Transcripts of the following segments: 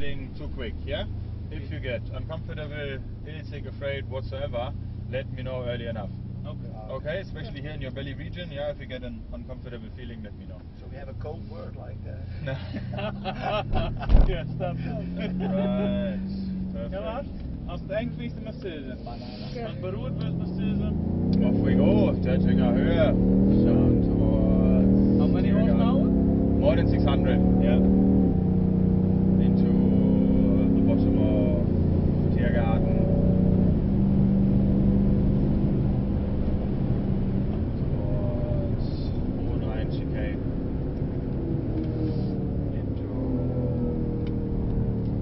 getting too quick, yeah? If you get uncomfortable, ill-sick, afraid, whatsoever, let me know early enough. Okay. Okay, especially here in your belly region, yeah, if you get an uncomfortable feeling, let me know. So we have a code word like No. Ja, stop. Right, perfect. Ja, wat? Als het eng is, de masseuse. Als het beroerd wordt, masseuse. Off we go, Judginger Höhe. Down towards... How many horsepower? More than 600. Yeah. Into the bottom of Tiergarten. Towards Hohenrhein chicane. Into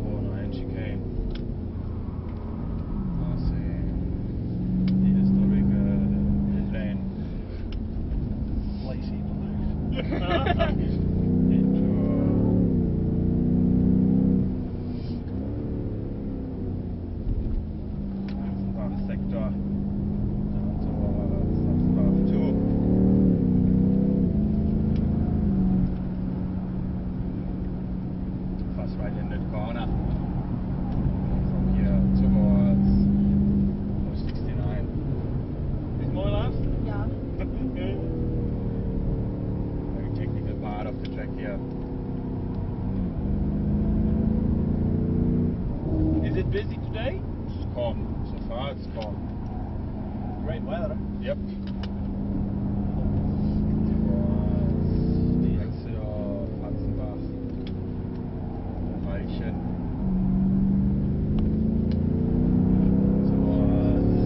Hohenrhein chicane. Passing the historic hill lane. lazy Into Sachsenbach sector. Down towards Sachsenbach 2. Fast right in the corner. From here towards 69. Is mooi laatst? Ja. Very technical part of the track here. Is it busy today? It's calm. So far it's calm. Great weather. Yep. Towards the exit of Hatzenbach. Weilchen. Towards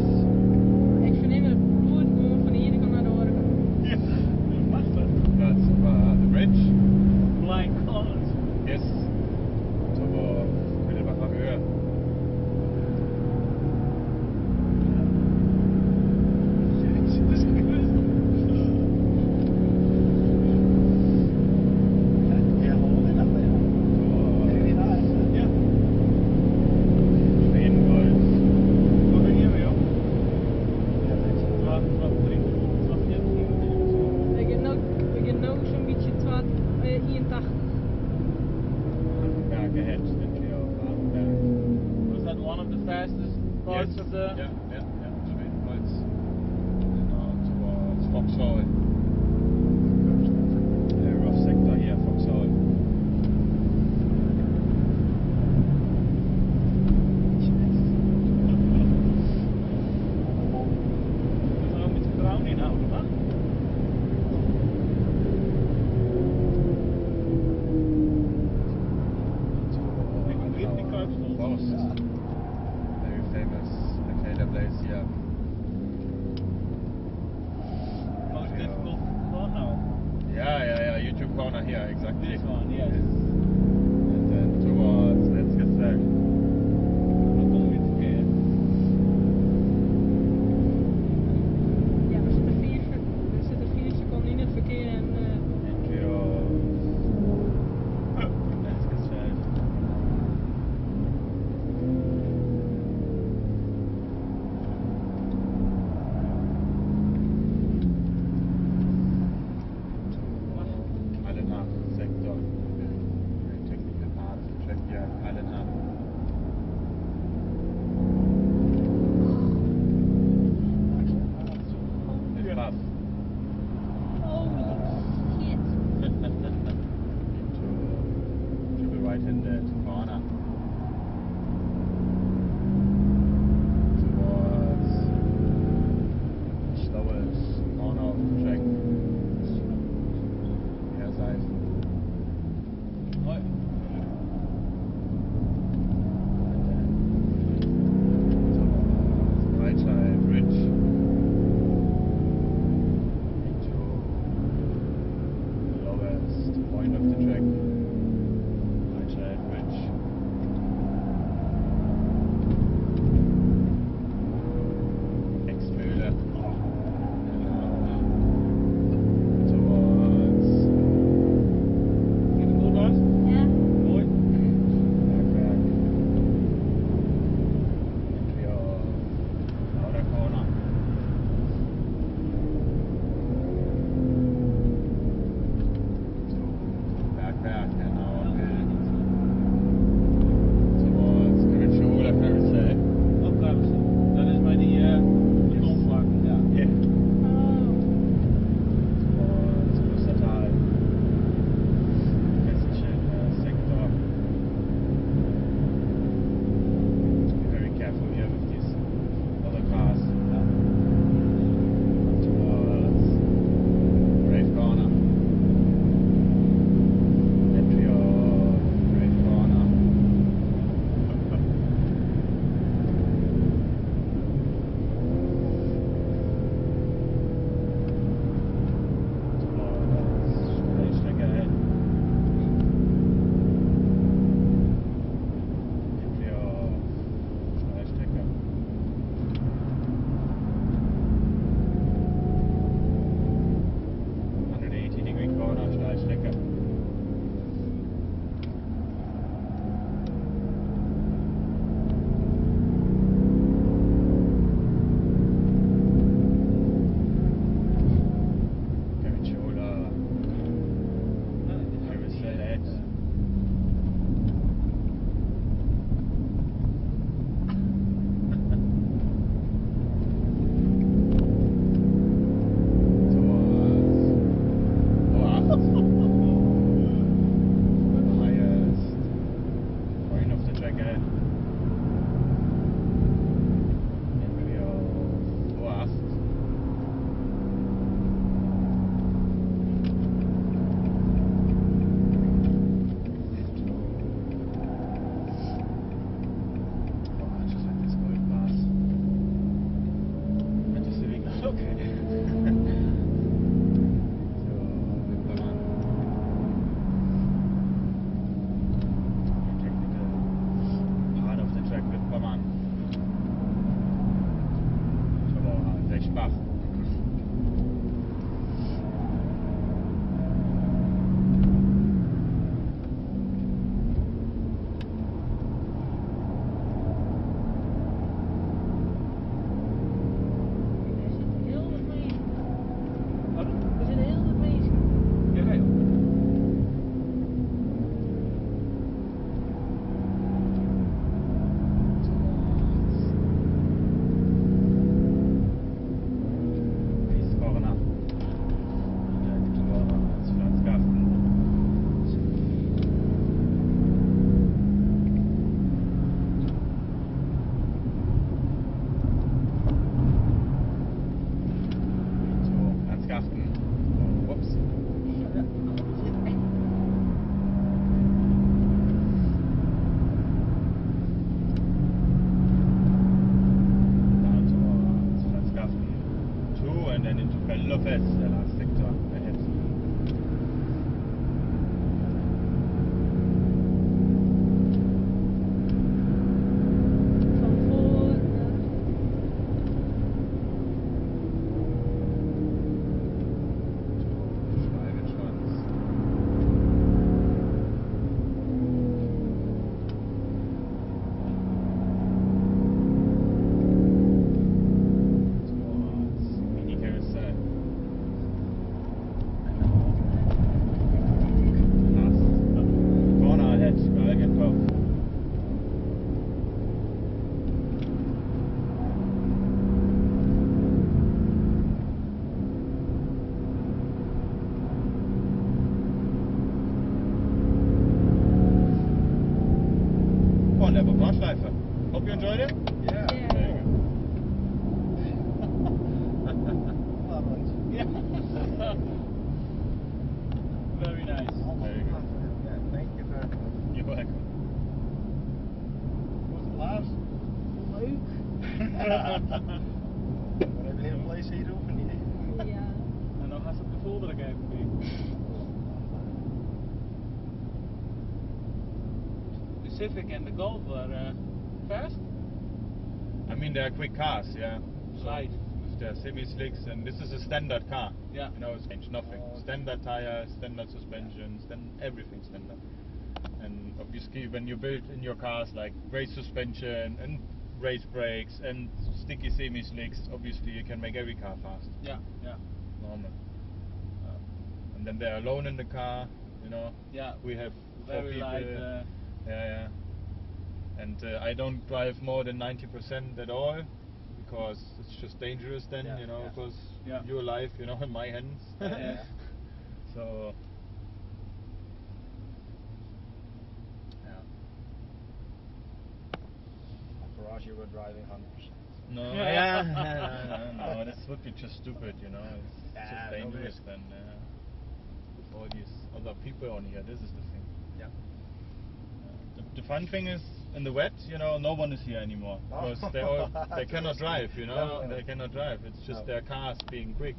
Ik vind even goed gewoon van hier naar de oren. Ja. Machtig. Hatzenbach, the bridge. Flying colors. Yes. Towards Mittelbacher Höhe. We gaan nou zo'n beetje 81. Back ahead into Badenberg. Was that one of the fastest parts of the... Yeah, Schwedenholz. Now towards Foxhole. Very rough sector here, Foxhole. We gaan met vertrouwen inhouden, man. Forst. Very famous Taylor place here. gell. Irgendwie auf 2,8. Boah, just like this going past. I just living okay. So, come on. Technical part of the track with Pommern. Aber sehr schwach. Er zit heel wat mee. Pardon? Er zit heel wat mee. Ja, ja. Nice corner. Direct corner. That's Franz Gaften. So, Franz Gaften. Oh, whoops. Down towards Franz Gaften 2 and then into Fel Lopez, the last sector ahead. Van voor Private Schwanz. Towards mini carousel. Last corner ahead, Bergen. Oh, and there was Nordschleife. Hope you enjoyed it. Yeah. Very good. Yeah. Very nice. Very good. Yeah, thank you very much. You're welcome. Was het laatst? leuk. We hebben heel vlees hier of niet? Ja. En dan gaat het de volgende keer even. The Civic and the Golf were fast. I mean, they are quick cars, yeah. Light. They're semi-slicks, and this is a standard car. Yeah. You know, it's changed nothing. Oh, okay. Standard tires, standard suspension, everything standard. And obviously, when you build in your cars like race suspension and race brakes and sticky semi-slicks, obviously you can make every car fast. Yeah, yeah. Normal. And then they're alone in the car, you know. Yeah. We have 4 Very people. light. Yeah. And I don't drive more than 90% at all, because it's just dangerous then, Yeah, you know, yeah. because Yeah. your life, you know, in my hands. Yeah. So, yeah. For us, you were driving 100%. No, no, this would be just stupid, you know. It's Yeah, just no dangerous risk. then. With all these other people on here, this is the thing. Yeah. The fun thing is, in the wet, you know, no one is here anymore, because they cannot drive, you know. No. They cannot drive. It's just No. their cars being quick.